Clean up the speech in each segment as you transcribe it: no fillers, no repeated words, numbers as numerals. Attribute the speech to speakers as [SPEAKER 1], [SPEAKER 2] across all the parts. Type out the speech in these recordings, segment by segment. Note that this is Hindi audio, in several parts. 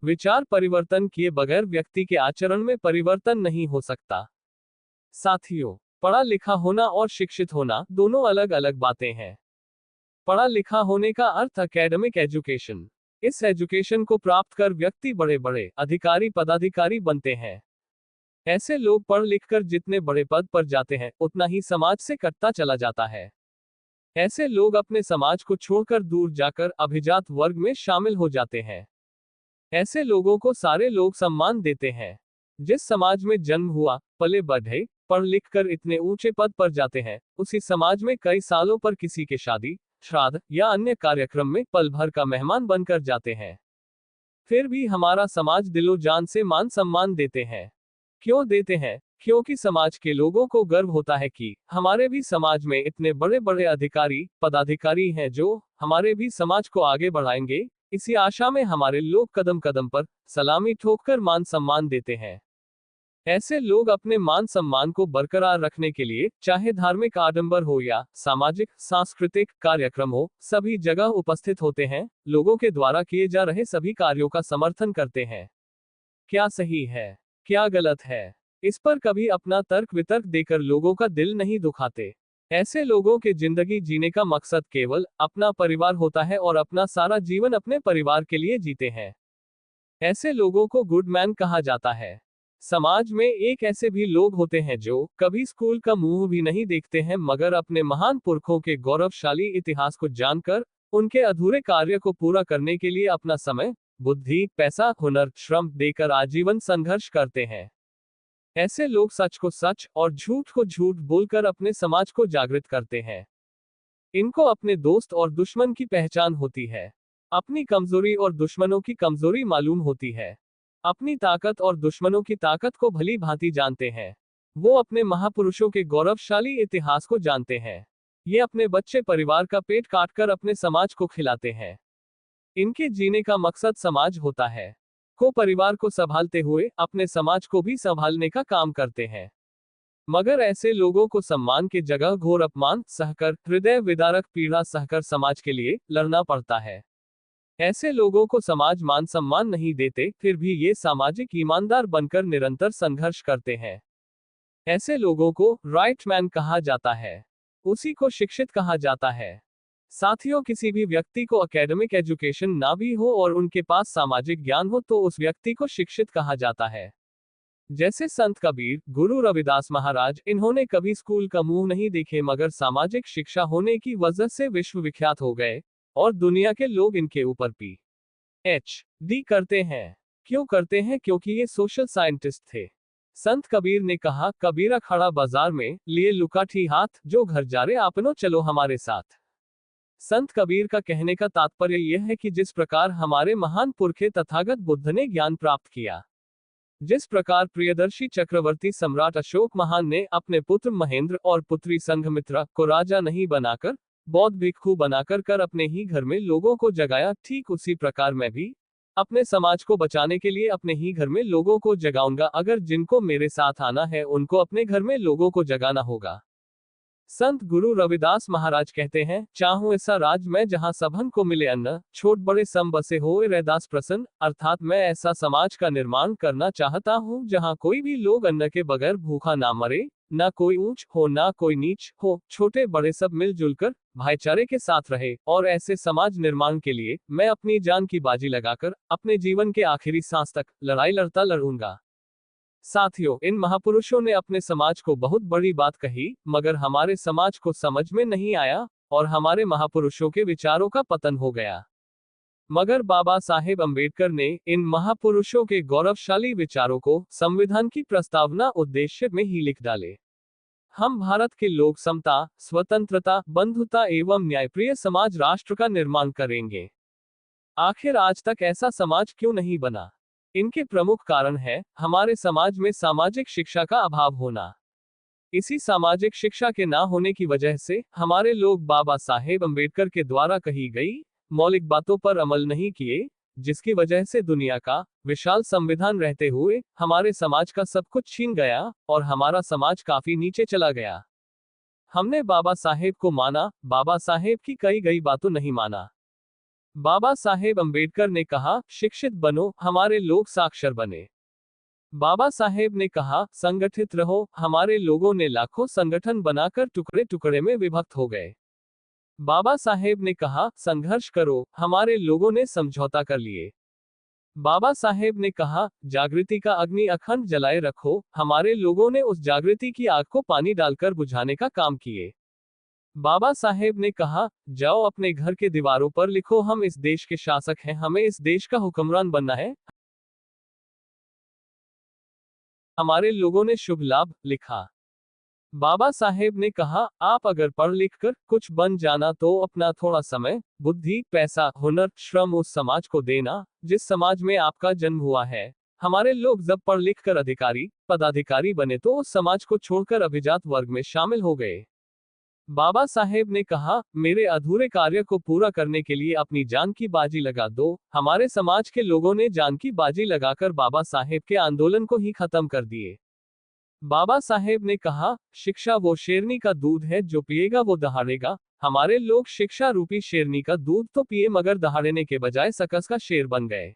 [SPEAKER 1] विचार परिवर्तन किए बगैर व्यक्ति के आचरण में परिवर्तन नहीं हो सकता। साथियों, पढ़ा लिखा होना और शिक्षित होना दोनों अलग अलग बातें हैं। पढ़ा लिखा होने का अर्थ एकेडमिक एजुकेशन। इस एजुकेशन को प्राप्त कर व्यक्ति बड़े बड़े अधिकारी पदाधिकारी बनते हैं। ऐसे लोग पढ़ लिख कर जितने बड़े पद पर जाते हैं उतना ही समाज से कटता चला जाता है। ऐसे लोग अपने समाज को छोड़कर दूर जाकर अभिजात वर्ग में शामिल हो जाते हैं। ऐसे लोगों को सारे लोग सम्मान देते हैं। जिस समाज में जन्म हुआ, पले बढ़े, पढ़ लिख कर इतने ऊंचे पद पर जाते हैं, उसी समाज में कई सालों पर किसी के शादी, श्राद्ध या अन्य कार्यक्रम में पल भर का मेहमान बनकर जाते हैं। फिर भी हमारा समाज दिलो जान से मान सम्मान देते हैं। क्यों देते हैं? क्योंकि समाज के लोगों को गर्व होता है कि हमारे भी समाज में इतने बड़े बड़े अधिकारी पदाधिकारी हैं जो हमारे भी समाज को आगे बढ़ाएंगे। इसी आशा में हमारे लोग कदम कदम पर सलामी ठोककर मान सम्मान देते हैं। ऐसे लोग अपने मान सम्मान को बरकरार रखने के लिए चाहे धार्मिक आडंबर हो या सामाजिक सांस्कृतिक कार्यक्रम हो, सभी जगह उपस्थित होते हैं, लोगों के द्वारा किए जा रहे सभी कार्यों का समर्थन करते हैं। क्या सही है, क्या गलत है, इस पर कभी अपना तर्क वितर्क देकर लोगों का दिल नहीं दुखाते। ऐसे लोगों के जिंदगी जीने का मकसद केवल अपना परिवार होता है और अपना सारा जीवन अपने परिवार के लिए जीते हैं। ऐसे लोगों को गुड मैन कहा जाता है। समाज में एक ऐसे भी लोग होते हैं जो कभी स्कूल का मुंह भी नहीं देखते हैं, मगर अपने महान पुरखों के गौरवशाली इतिहास को जानकर उनके अधूरे कार्य को पूरा करने के लिए अपना समय, बुद्धि, पैसा, हुनर, श्रम देकर आजीवन संघर्ष करते हैं। ऐसे लोग सच को सच और झूठ को झूठ बोलकर अपने समाज को जागृत करते हैं। इनको अपने दोस्त और दुश्मन की पहचान होती है। अपनी कमजोरी और दुश्मनों की कमजोरी मालूम होती है। अपनी ताकत और दुश्मनों की ताकत को भली भांति जानते हैं। वो अपने महापुरुषों के गौरवशाली इतिहास को जानते हैं। ये अपने बच्चे परिवार का पेट काटकर अपने समाज को खिलाते हैं। इनके जीने का मकसद समाज होता है। को परिवार को संभालते हुए अपने समाज को भी संभालने का काम करते हैं। मगर ऐसे लोगों को सम्मान के जगह घोर अपमान सहकर हृदय विदारक पीड़ा सहकर समाज के लिए लड़ना पड़ता है। ऐसे लोगों को समाज मान सम्मान नहीं देते, फिर भी ये सामाजिक ईमानदार बनकर निरंतर संघर्ष करते हैं। ऐसे लोगों को राइट मैन कहा जाता है। उसी को शिक्षित कहा जाता है। साथियों, किसी भी व्यक्ति को एकेडमिक एजुकेशन ना भी हो और उनके पास सामाजिक ज्ञान हो तो उस व्यक्ति को शिक्षित कहा जाता है। जैसे संत कबीर, गुरु रविदास महाराज, इन्होंने कभी स्कूल का मुंह नहीं देखे, मगर सामाजिक शिक्षा होने की वजह से विश्व विख्यात हो गए और दुनिया के लोग इनके ऊपर PhD करते हैं। क्यों करते हैं? क्योंकि ये सोशल साइंटिस्ट थे। संत कबीर ने कहा, कबीरा खड़ा बाजार में, लिए लुकाठी हाथ, जो घर जा रे आपनो चलो हमारे साथ। संत कबीर का कहने का तात्पर्य यह है कि जिस प्रकार हमारे महान पुरखे तथागत बुद्ध ने ज्ञान प्राप्त किया, जिस प्रकार प्रियदर्शी चक्रवर्ती सम्राट अशोक महान ने अपने पुत्र महेंद्र और पुत्री संघमित्रा को राजा नहीं बनाकर बौद्ध भिक्षु बनाकर कर अपने ही घर में लोगों को जगाया, ठीक उसी प्रकार मैं भी अपने समाज को बचाने के लिए अपने ही घर में लोगों को जगाऊंगा। अगर जिनको मेरे साथ आना है उनको अपने घर में लोगों को जगाना होगा। संत गुरु रविदास महाराज कहते हैं, चाहूं ऐसा राज मैं जहां सबन को मिले अन्न, छोट बड़े सम बसे होए रैदास प्रसन्न। अर्थात मैं ऐसा समाज का निर्माण करना चाहता हूं जहां कोई भी लोग अन्न के बगैर भूखा ना मरे, ना कोई ऊंच हो ना कोई नीच हो, छोटे बड़े सब मिलजुल कर भाईचारे के साथ रहे। और ऐसे समाज निर्माण के लिए मैं अपनी जान की बाजी लगाकर अपने जीवन के आखिरी सांस तक लड़ाई लड़ता लड़ूंगा। साथियों, इन महापुरुषों ने अपने समाज को बहुत बड़ी बात कही, मगर हमारे समाज को समझ में नहीं आया और हमारे महापुरुषों के विचारों का पतन हो गया। मगर बाबा साहेब अंबेडकर ने इन महापुरुषों के गौरवशाली विचारों को संविधान की प्रस्तावना उद्देश्य में ही लिख डाले। हम भारत के लोग समता, स्वतंत्रता, बंधुता एवं न्यायप्रिय समाज राष्ट्र का निर्माण करेंगे। आखिर आज तक ऐसा समाज क्यों नहीं बना? इनके प्रमुख कारण है हमारे समाज में सामाजिक शिक्षा का अभाव होना। इसी सामाजिक शिक्षा के ना होने की वजह से हमारे लोग बाबा साहेब अंबेडकर के द्वारा कही गई मौलिक बातों पर अमल नहीं किए, जिसकी वजह से दुनिया का विशाल संविधान रहते हुए हमारे समाज का सब कुछ छीन गया और हमारा समाज काफी नीचे चला गया। हमने बाबा साहेब को माना, बाबा साहेब की कही गई बातों नहीं माना। बाबा साहेब अंबेडकर ने कहा, शिक्षित बनो, हमारे लोग साक्षर बने। बाबा साहेब ने कहा, संगठित रहो, हमारे लोगों ने लाखों संगठन बनाकर टुकड़े टुकड़े में विभक्त हो गए। बाबा साहेब ने कहा, संघर्ष करो, हमारे लोगों ने समझौता कर लिए। बाबा साहेब ने कहा, जागृति का अग्नि अखंड जलाए रखो, हमारे लोगों ने उस जागृति की आग को पानी डालकर बुझाने का काम किए। बाबा साहेब ने कहा, जाओ अपने घर के दीवारों पर लिखो, हम इस देश के शासक हैं, हमें इस देश का हुक्मरान बनना है। हमारे लोगों ने शुभ लाभ लिखा। बाबा साहेब ने कहा, आप अगर पढ़ लिख कर कुछ बन जाना तो अपना थोड़ा समय, बुद्धि, पैसा, हुनर, श्रम उस समाज को देना जिस समाज में आपका जन्म हुआ है। हमारे लोग जब पढ़ लिख कर अधिकारी, पदाधिकारी बने तो उस समाज को छोड़कर अभिजात वर्ग में शामिल हो गए। बाबा साहेब ने कहा, मेरे अधूरे कार्य को पूरा करने के लिए अपनी जान की बाजी लगा दो। हमारे समाज के लोगों ने जान की बाजी लगाकर बाबा साहेब के आंदोलन को ही खत्म कर दिए। बाबा साहेब ने कहा, शिक्षा वो शेरनी का दूध है, जो पिएगा वो दहाड़ेगा। हमारे लोग शिक्षा रूपी शेरनी का दूध तो पिए मगर दहाड़ने के बजाय सकस का शेर बन गए।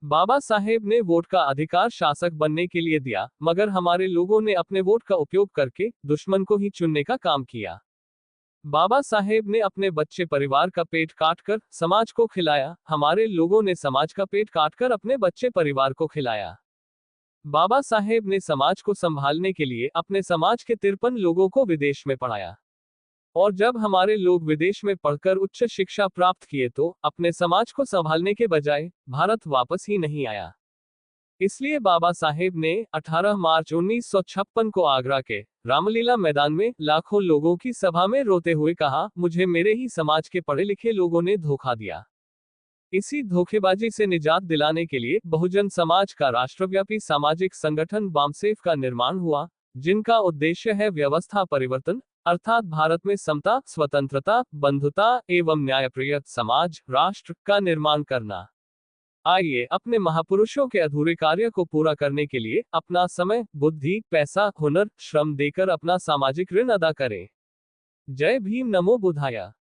[SPEAKER 1] बाबा साहेब ने वोट का अधिकार शासक बनने के लिए दिया, मगर हमारे लोगों ने अपने वोट का उपयोग करके दुश्मन को ही चुनने का काम किया। बाबा साहेब ने अपने बच्चे परिवार का पेट काटकर समाज को खिलाया, हमारे लोगों ने समाज का पेट काटकर अपने बच्चे परिवार को खिलाया। बाबा साहेब ने समाज को संभालने के लिए अपने समाज के 53 लोगों को विदेश में पढ़ाया। और जब हमारे लोग विदेश में पढ़कर उच्च शिक्षा प्राप्त किए तो अपने समाज को संभालने के बजाय भारत वापस ही नहीं आया। इसलिए बाबा साहेब ने 18 मार्च 1956 को आगरा के रामलीला मैदान में लाखों लोगों की सभा में रोते हुए कहा, मुझे मेरे ही समाज के पढ़े लिखे लोगों ने धोखा दिया। इसी धोखेबाजी से निजात दिलाने के लिए बहुजन समाज का राष्ट्रव्यापी सामाजिक संगठन बामसेफ का निर्माण हुआ, जिनका उद्देश्य है व्यवस्था परिवर्तन, अर्थात भारत में समता, स्वतंत्रता, बंधुता एवं न्यायप्रिय समाज राष्ट्र का निर्माण करना। आइए अपने महापुरुषों के अधूरे कार्य को पूरा करने के लिए अपना समय, बुद्धि, पैसा, हुनर, श्रम देकर अपना सामाजिक ऋण अदा करें। जय भीम, नमो बुद्धाय।